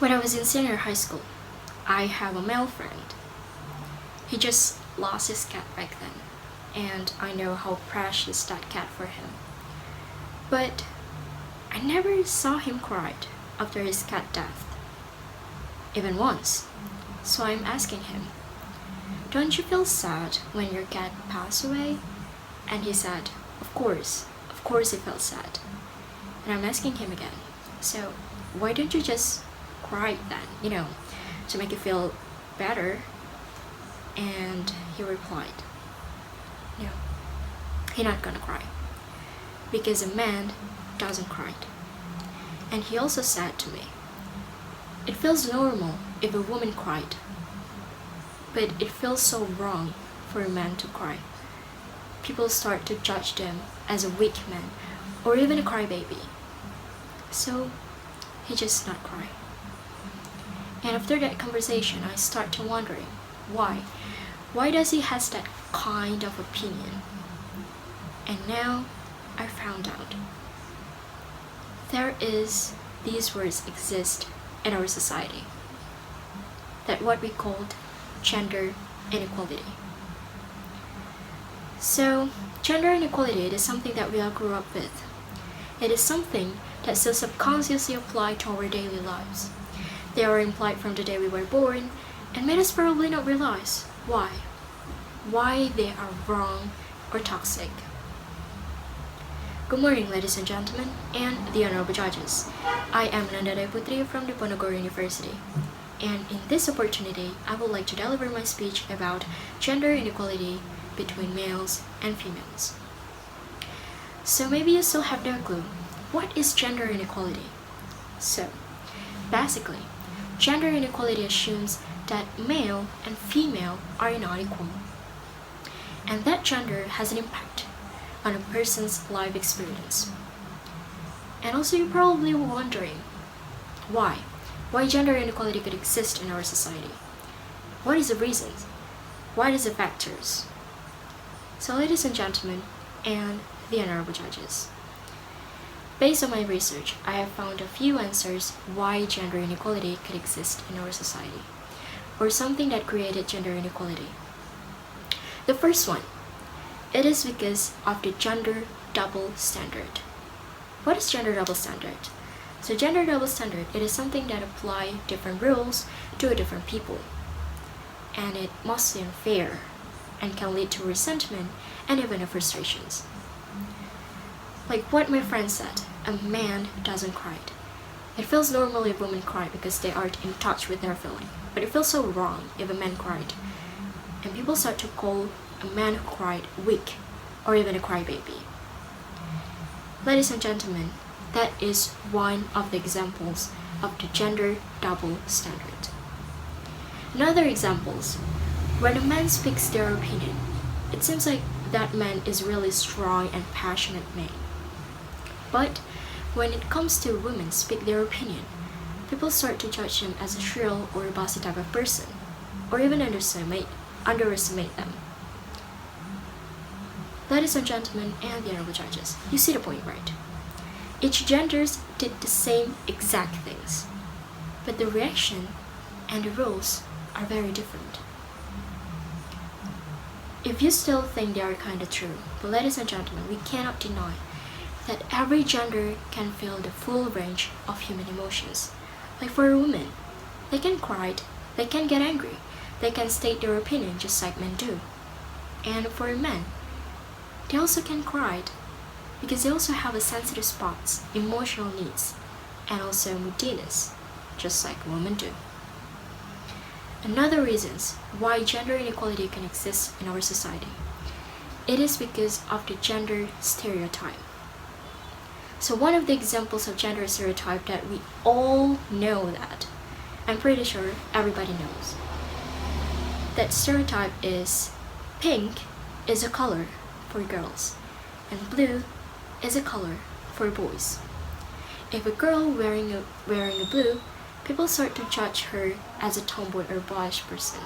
When I was in senior high school, I have a male friend. He just lost his cat back then, and I know how precious that cat for him. But I never saw him cry after his cat death, even once. So I'm asking him, "Don't you feel sad when your cat passed away?" And he said, of course he felt sad. And I'm asking him again, "So why don't you just cry then, to make you feel better?" And he replied, "No, he's not gonna cry, because a man doesn't cry." And he also said to me, "It feels normal if a woman cried, but it feels so wrong for a man to cry. People start to judge them as a weak man or even a crybaby. So he just not cry." And after that conversation, I start to wondering why. Why does he has that kind of opinion? And now I found out. These words exist in our society. That what we called gender inequality. So gender inequality is something that we all grew up with. It is something that still subconsciously applied to our daily lives. They are implied from the day we were born and made us probably not realize why they are wrong or toxic. Good morning, ladies and gentlemen, and the honorable judges. I am Ananda Rahayu Putri from Diponegoro University, and in this opportunity, I would like to deliver my speech about gender inequality between males and females. So maybe you still have no clue. What is gender inequality? So, basically, gender inequality assumes that male and female are not equal, and that gender has an impact on a person's life experience. And also you're probably wondering why gender inequality could exist in our society. What is the reasons? What is the factors? So ladies and gentlemen, and the honorable judges, based on my research, I have found a few answers why gender inequality could exist in our society, or something that created gender inequality. The first one, it is because of the gender double standard. What is gender double standard? So gender double standard, it is something that apply different rules to different people, and it mostly unfair and can lead to resentment and even frustrations. Like what my friend said, a man doesn't cry. It feels normal if women cry because they aren't in touch with their feeling, but it feels so wrong if a man cried. And people start to call a man who cried weak or even a crybaby. Ladies and gentlemen, that is one of the examples of the gender double standard. Another examples, when a man speaks their opinion, it seems like that man is really strong and passionate man. But when it comes to women speak their opinion, people start to judge them as a shrill or bossy type of person, or even underestimate them. Ladies and gentlemen, and the honorable judges, you see the point, right? Each genders did the same exact things, but the reaction and the rules are very different. If you still think they are kinda true, but ladies and gentlemen, we cannot deny that every gender can feel the full range of human emotions. Like for a woman, they can cry, they can get angry, they can state their opinion just like men do. And for a man, they also can cry because they also have a sensitive spots, emotional needs, and also moodiness, just like women do. Another reasons why gender inequality can exist in our society, it is because of the gender stereotype. So one of the examples of gender stereotype that we all know that, I'm pretty sure everybody knows, that stereotype is pink is a color for girls and blue is a color for boys. If a girl wearing a blue, people start to judge her as a tomboy or boyish person.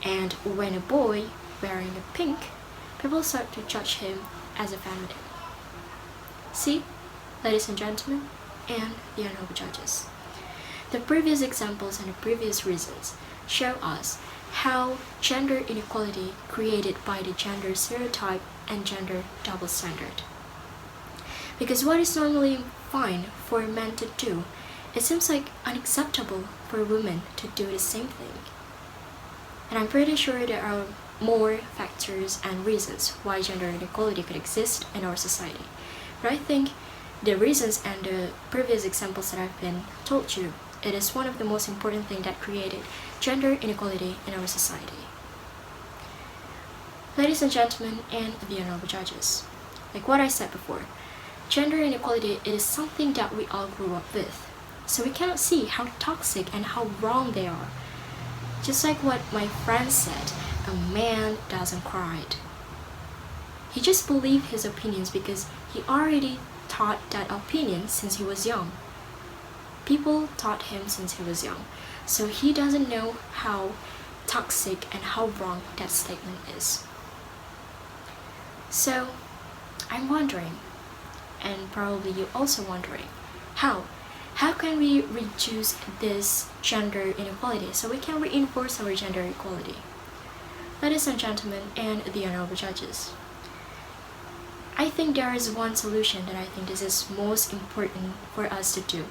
And when a boy wearing a pink, people start to judge him as a feminine. See, ladies and gentlemen, and the honorable judges, The previous examples and the previous reasons show us how gender inequality created by the gender stereotype and gender double standard. Because what is normally fine for men to do, it seems like unacceptable for women to do the same thing. And I'm pretty sure there are more factors and reasons why gender inequality could exist in our society. But I think the reasons and the previous examples that I've been told you, it is one of the most important things that created gender inequality in our society. Ladies and gentlemen, and the honorable judges, like what I said before, gender inequality it is something that we all grew up with. So we cannot see how toxic and how wrong they are. Just like what my friend said, a man doesn't cry. He just believed his opinions because he already taught that opinion since he was young. People taught him since he was young, so he doesn't know how toxic and how wrong that statement is. So, I'm wondering, and probably you also wondering, how can we reduce this gender inequality so we can reinforce our gender equality? Ladies and gentlemen, and the honorable judges, I think there is one solution that I think this is most important for us to do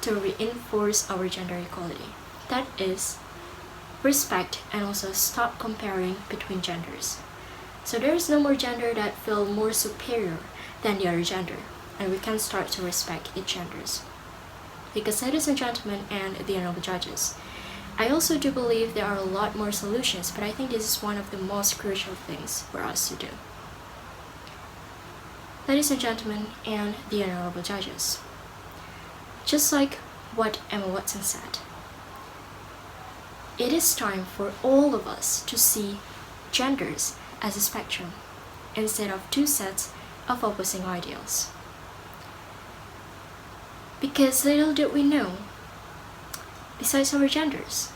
to reinforce our gender equality. That is respect and also stop comparing between genders. So there is no more gender that feel more superior than the other gender, and we can start to respect each genders. Because ladies and gentlemen and the honorable judges, I also do believe there are a lot more solutions, but I think this is one of the most crucial things for us to do. Ladies and gentlemen and the honorable judges, just like what Emma Watson said, it is time for all of us to see genders as a spectrum instead of two sets of opposing ideals. Because little did we know, besides our genders,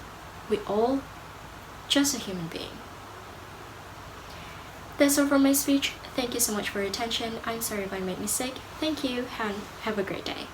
we all just a human being. That's all for my speech. Thank you so much for your attention. I'm sorry if I made mistake. Thank you and have a great day.